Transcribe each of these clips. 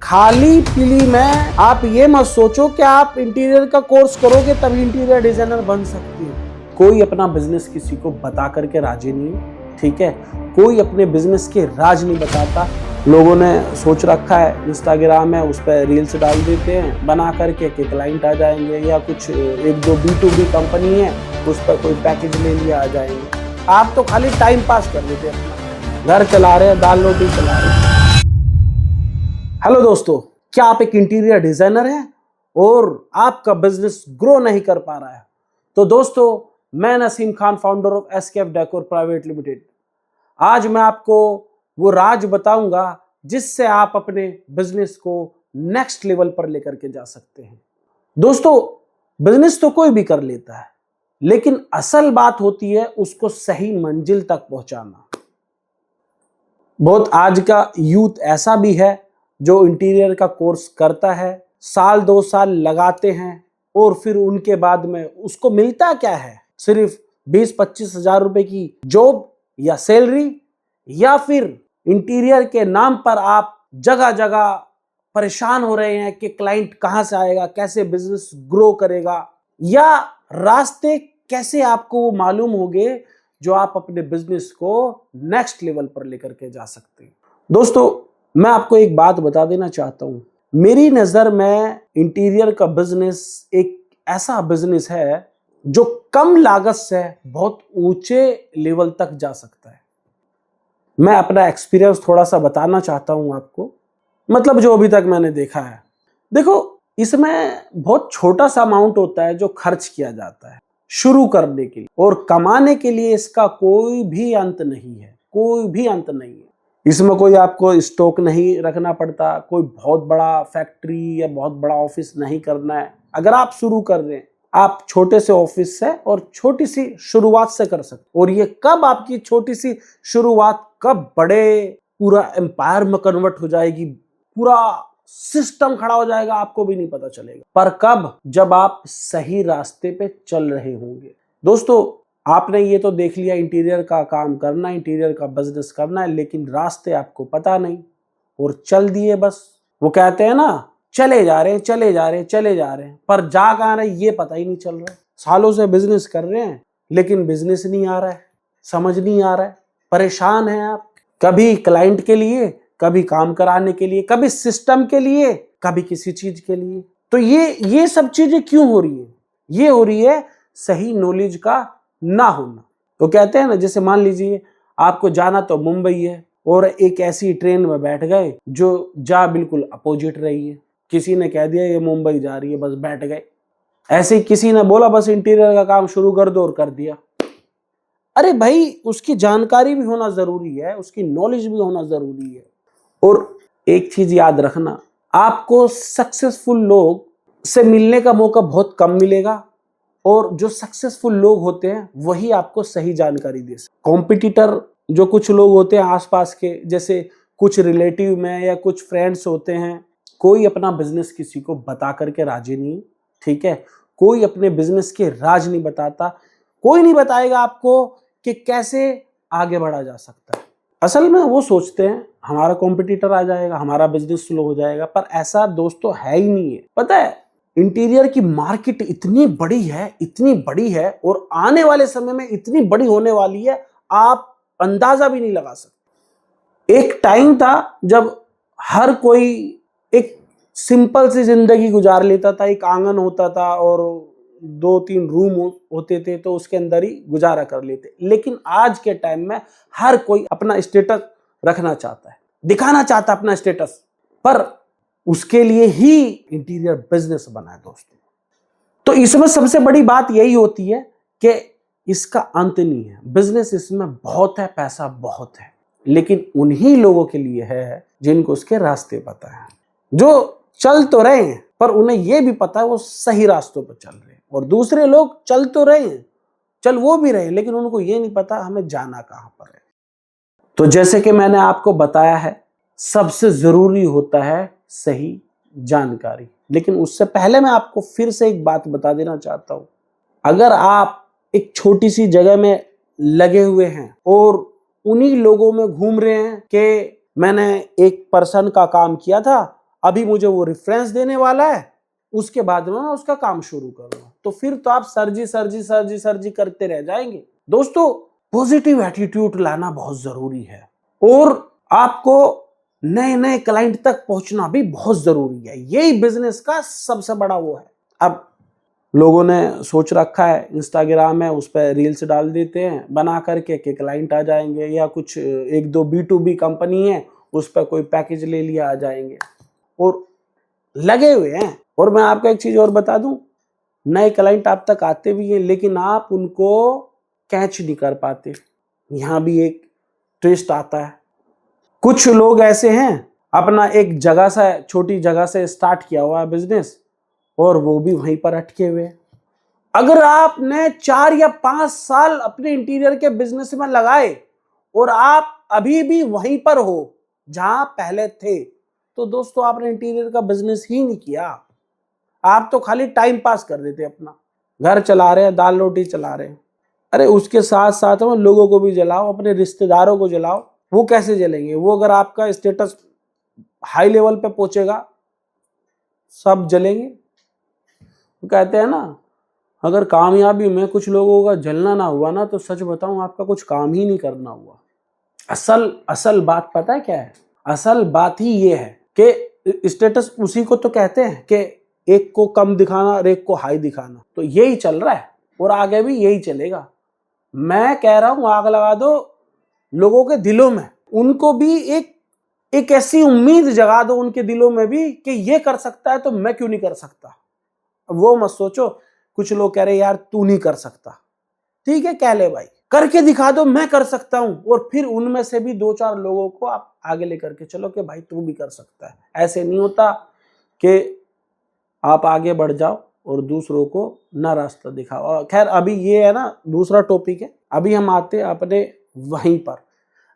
खाली पीली में आप ये मत सोचो कि आप इंटीरियर का कोर्स करोगे तभी इंटीरियर डिजाइनर बन सकती हो। कोई अपना बिजनेस किसी को बता करके राजी नहीं है, ठीक है। कोई अपने बिजनेस के राज नहीं बताता। लोगों ने सोच रखा है इंस्टाग्राम है, उस पर रील्स डाल देते हैं बना करके कि क्लाइंट आ जाएंगे, या कुछ एक दो B2B कंपनी है उस पर कोई पैकेज ले लिया आ जाएंगे। आप तो खाली टाइम पास कर लेते हैं, अपना घर चला रहे हैं, दाल रोटी चला रहे हैं। हेलो दोस्तों, क्या आप एक इंटीरियर डिजाइनर हैं और आपका बिजनेस ग्रो नहीं कर पा रहा है? तो दोस्तों, मैं Naseem Khan, founder of SKF decor private limited, आज मैं आपको वो राज बताऊंगा जिससे आप अपने बिजनेस को नेक्स्ट लेवल पर लेकर के जा सकते हैं। दोस्तों, बिजनेस तो कोई भी कर लेता है, लेकिन असल बात होती है उसको सही मंजिल तक पहुंचाना। बहुत आज का यूथ ऐसा भी है जो इंटीरियर का कोर्स करता है, साल 2 साल लगाते हैं और फिर उनके बाद में उसको मिलता क्या है? सिर्फ 20-25 हजार रुपए की जॉब या सैलरी, या फिर इंटीरियर के नाम पर आप जगह जगह परेशान हो रहे हैं कि क्लाइंट कहां से आएगा, कैसे बिजनेस ग्रो करेगा, या रास्ते कैसे आपको मालूम होंगे जो आप अपने बिजनेस को नेक्स्ट लेवल पर लेकर के जा सकते हैं। दोस्तों, मैं आपको एक बात बता देना चाहता हूं। मेरी नजर में इंटीरियर का बिजनेस एक ऐसा बिजनेस है जो कम लागत से बहुत ऊंचे लेवल तक जा सकता है। मैं अपना एक्सपीरियंस थोड़ा सा बताना चाहता हूं आपको, मतलब जो अभी तक मैंने देखा है। देखो, इसमें बहुत छोटा सा अमाउंट होता है जो खर्च किया जाता है शुरू करने के लिए, और कमाने के लिए इसका कोई भी अंत नहीं है, कोई भी अंत नहीं है। इसमें कोई आपको स्टॉक नहीं रखना पड़ता, कोई बहुत बड़ा फैक्ट्री या बहुत बड़ा ऑफिस नहीं करना है। अगर आप शुरू कर रहे हैं, आप छोटे से ऑफिस से और छोटी सी शुरुआत से कर सकते। और ये कब आपकी छोटी सी शुरुआत कब बड़े पूरा एम्पायर में कन्वर्ट हो जाएगी, पूरा सिस्टम खड़ा हो जाएगा, आपको भी नहीं पता चलेगा। पर कब? जब आप सही रास्ते पे चल रहे होंगे। दोस्तों, आपने ये तो देख लिया इंटीरियर का काम करना, इंटीरियर का बिजनेस करना है, लेकिन रास्ते आपको पता नहीं और चल दिए बस। वो कहते हैं ना, चले जा रहे हैं चले जा रहे हैं चले जा रहे हैं, पर जा कहां रहे ये पता ही नहीं चल रहा है। सालों से बिजनेस कर रहे हैं लेकिन बिजनेस नहीं आ रहा है, समझ नहीं आ रहा है, परेशान हैं आप। कभी क्लाइंट के लिए, कभी काम कराने के लिए, कभी सिस्टम के लिए, कभी किसी चीज के लिए। तो ये सब चीजें क्यों हो रही है? ये हो रही है सही नॉलेज का ना होना। तो कहते हैं ना, जैसे मान लीजिए आपको जाना तो मुंबई है और एक ऐसी ट्रेन में बैठ गए जो जा बिल्कुल अपोजिट रही है। किसी ने कह दिया ये मुंबई जा रही है, बस बैठ गए। ऐसे ही किसी ने बोला बस इंटीरियर का काम शुरू कर दो, और कर दिया। अरे भाई, उसकी जानकारी भी होना जरूरी है, उसकी नॉलेज भी होना जरूरी है। और एक चीज याद रखना, आपको सक्सेसफुल लोग से मिलने का मौका बहुत कम मिलेगा, और जो सक्सेसफुल लोग होते हैं वही आपको सही जानकारी दे सकते। कॉम्पिटिटर जो कुछ लोग होते हैं आसपास के, जैसे कुछ रिलेटिव में या कुछ फ्रेंड्स होते हैं, कोई अपना बिजनेस किसी को बता करके राजी नहीं, ठीक है। कोई अपने बिजनेस के राज नहीं बताता, कोई नहीं बताएगा आपको कि कैसे आगे बढ़ा जा सकता है। असल में वो सोचते हैं हमारा कॉम्पिटिटर आ जाएगा, हमारा बिजनेस स्लो हो जाएगा, पर ऐसा दोस्तों है ही नहीं है। पता है, इंटीरियर की मार्केट इतनी बड़ी है, इतनी बड़ी है, और आने वाले समय में इतनी बड़ी होने वाली है, आप अंदाजा भी नहीं लगा सकते। एक टाइम था जब हर कोई एक सिंपल सी जिंदगी गुजार लेता था, एक आंगन होता था और 2-3 रूम होते थे, तो उसके अंदर ही गुजारा कर लेते। लेकिन आज के टाइम में हर कोई अपना स्टेटस रखना चाहता है, दिखाना चाहता है अपना स्टेटस, पर उसके लिए ही इंटीरियर बिजनेस बना है दोस्तों। तो इसमें सबसे बड़ी बात यही होती है कि इसका अंत नहीं है। बिजनेस इसमें बहुत है, पैसा बहुत है, लेकिन उन्हीं लोगों के लिए है जिनको उसके रास्ते पता है, जो चल तो रहे हैं पर उन्हें यह भी पता है वो सही रास्तों पर चल रहे हैं। और दूसरे लोग चल तो रहे हैं, चल वो भी रहे, लेकिन उनको ये नहीं पता हमें जाना कहां पर है। तो जैसे कि मैंने आपको बताया है, सबसे जरूरी होता है सही जानकारी। लेकिन उससे पहले मैं आपको फिर से एक बात बता देना चाहता हूं। अगर आप एक छोटी सी जगह में लगे हुए हैं और उन्हीं लोगों में घूम रहे हैं कि मैंने एक पर्सन का काम किया था, अभी मुझे वो रेफरेंस देने वाला है, उसके बाद में मैं उसका काम शुरू करूंगा। तो फिर तो आप सर्जी करते रह जाएंगे। दोस्तों, पॉजिटिव एटीट्यूड लाना बहुत जरूरी है और आपको नए नए क्लाइंट तक पहुंचना भी बहुत जरूरी है। यही बिजनेस का सबसे बड़ा वो है। अब लोगों ने सोच रखा है इंस्टाग्राम है, उस पर रील्स डाल देते हैं बना करके कि क्लाइंट आ जाएंगे, या कुछ एक दो B2B कंपनी है उस पर कोई पैकेज ले लिया आ जाएंगे, और लगे हुए हैं। और मैं आपको एक चीज और बता दूं, नए क्लाइंट आप तक आते भी हैं लेकिन आप उनको कैच नहीं कर पाते। यहां भी एक ट्विस्ट आता है। कुछ लोग ऐसे हैं, अपना एक जगह से, छोटी जगह से स्टार्ट किया हुआ है बिजनेस, और वो भी वहीं पर अटके हुए हैं। अगर आपने 4 या 5 साल अपने इंटीरियर के बिजनेस में लगाए और आप अभी भी वहीं पर हो जहां पहले थे, तो दोस्तों आपने इंटीरियर का बिजनेस ही नहीं किया। आप तो खाली टाइम पास कर रहे थे, अपना घर चला रहे हैं, दाल रोटी चला रहे हैं। अरे उसके साथ साथ में लोगों को भी जलाओ, अपने रिश्तेदारों को जलाओ। वो कैसे जलेंगे? वो अगर आपका स्टेटस हाई लेवल पे पहुंचेगा, सब जलेंगे। तो कहते हैं ना, अगर कामयाबी में कुछ लोगों का जलना ना हुआ ना, तो सच बताऊं आपका कुछ काम ही नहीं करना हुआ। असल बात पता है क्या है? असल बात ही ये है कि स्टेटस उसी को तो कहते हैं कि एक को कम दिखाना और एक को हाई दिखाना। तो यही चल रहा है और आगे भी यही चलेगा। मैं कह रहा हूं, आग लगा दो लोगों के दिलों में, उनको भी एक ऐसी उम्मीद जगा दो उनके दिलों में भी कि ये कर सकता है तो मैं क्यों नहीं कर सकता। वो मत सोचो कुछ लोग कह रहे यार तू नहीं कर सकता, ठीक है कह ले भाई, करके दिखा दो मैं कर सकता हूं, और फिर उनमें से भी 2-4 लोगों को आप आगे लेकर के चलो कि भाई तू भी कर सकता है। ऐसे नहीं होता कि आप आगे बढ़ जाओ और दूसरों को ना रास्ता दिखाओ। खैर अभी ये है ना दूसरा टॉपिक है, अभी हम आते अपने वहीं पर।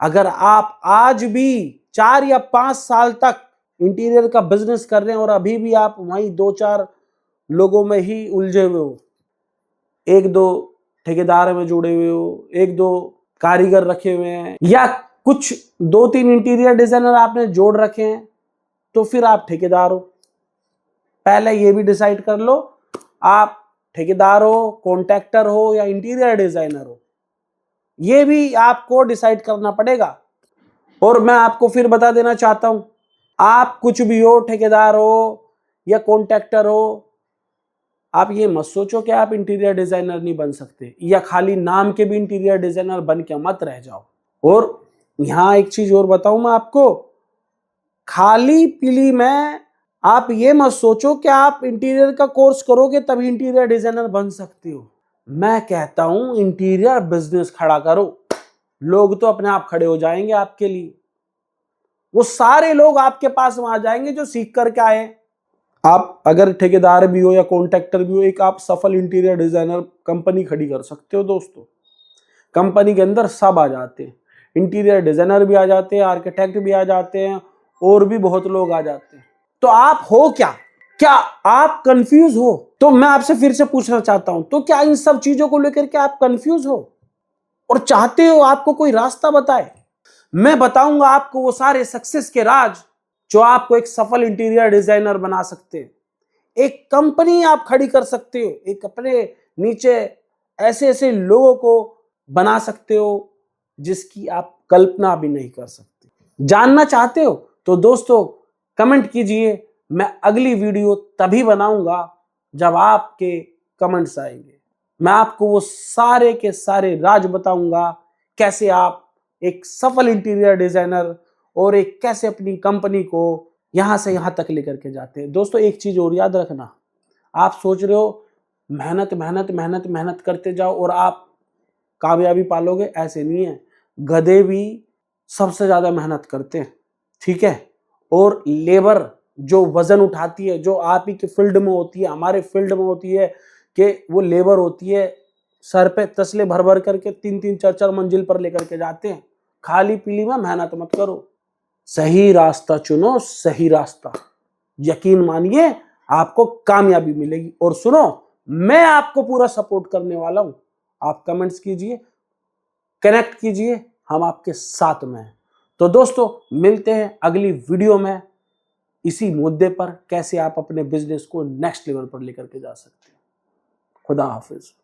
अगर आप आज भी 4 या 5 साल तक इंटीरियर का बिजनेस कर रहे हैं और अभी भी आप वहीं 2-4 लोगों में ही उलझे हुए हो, 1-2 ठेकेदार में जुड़े हुए हो, 1-2 कारीगर रखे हुए हैं, या कुछ 2-3 इंटीरियर डिजाइनर आपने जोड़ रखे हैं, तो फिर आप ठेकेदार हो। पहले ये भी डिसाइड कर लो आप ठेकेदार हो, कॉन्ट्रैक्टर हो या इंटीरियर डिजाइनर हो। ये भी आपको डिसाइड करना पड़ेगा। और मैं आपको फिर बता देना चाहता हूं, आप कुछ भी हो, ठेकेदार हो या कॉन्ट्रैक्टर हो, आप ये मत सोचो कि आप इंटीरियर डिजाइनर नहीं बन सकते, या खाली नाम के भी इंटीरियर डिजाइनर बन के मत रह जाओ। और यहां एक चीज और बताऊं मैं आपको, खाली पीली में आप ये मत सोचो कि आप इंटीरियर का कोर्स करोगे तभी इंटीरियर डिजाइनर बन सकते हो। मैं कहता हूं इंटीरियर बिजनेस खड़ा करो, लोग तो अपने आप खड़े हो जाएंगे आपके लिए। वो सारे लोग आपके पास वहां जाएंगे जो सीख करके आए। आप अगर ठेकेदार भी हो या कॉन्ट्रैक्टर भी हो, एक आप सफल इंटीरियर डिजाइनर कंपनी खड़ी कर सकते हो। दोस्तों कंपनी के अंदर सब आ जाते हैं, इंटीरियर डिजाइनर भी आ जाते हैं, आर्किटेक्ट भी आ जाते हैं, और भी बहुत लोग आ जाते हैं। तो आप हो क्या आप कंफ्यूज हो? तो मैं आपसे फिर से पूछना चाहता हूं, तो क्या इन सब चीजों को लेकर के आप कंफ्यूज हो और चाहते हो आपको कोई रास्ता बताए? मैं बताऊंगा आपको वो सारे सक्सेस के राज जो आपको एक सफल इंटीरियर डिजाइनर बना सकते हैं। एक कंपनी आप खड़ी कर सकते हो, एक अपने नीचे ऐसे ऐसे लोगों को बना सकते हो जिसकी आप कल्पना भी नहीं कर सकते। जानना चाहते हो तो दोस्तों कमेंट कीजिए। मैं अगली वीडियो तभी बनाऊंगा जब आपके कमेंट्स आएंगे। मैं आपको वो सारे के सारे राज बताऊंगा, कैसे आप एक सफल इंटीरियर डिजाइनर और एक कैसे अपनी कंपनी को यहां से यहां तक लेकर के जाते हैं। दोस्तों एक चीज और याद रखना, आप सोच रहे हो मेहनत मेहनत मेहनत मेहनत करते जाओ और आप कामयाबी पालोगे, ऐसे नहीं है। गधे भी सबसे ज्यादा मेहनत करते हैं, ठीक है। और लेबर जो वजन उठाती है, जो आप ही के फील्ड में होती है, हमारे फील्ड में होती है, कि वो लेबर होती है सर पे तसले भर भर करके 3-3 4-4 मंजिल पर लेकर के जाते हैं। खाली पीली में मेहनत मत करो, सही रास्ता चुनो, सही रास्ता, यकीन मानिए आपको कामयाबी मिलेगी। और सुनो, मैं आपको पूरा सपोर्ट करने वाला हूं। आप कमेंट्स कीजिए, कनेक्ट कीजिए, हम आपके साथ में हैं। तो दोस्तों मिलते हैं अगली वीडियो में। इसी मुद्दे पर कैसे आप अपने बिजनेस को नेक्स्ट लेवल पर लेकर के जा सकते हैं। खुदा हाफिज।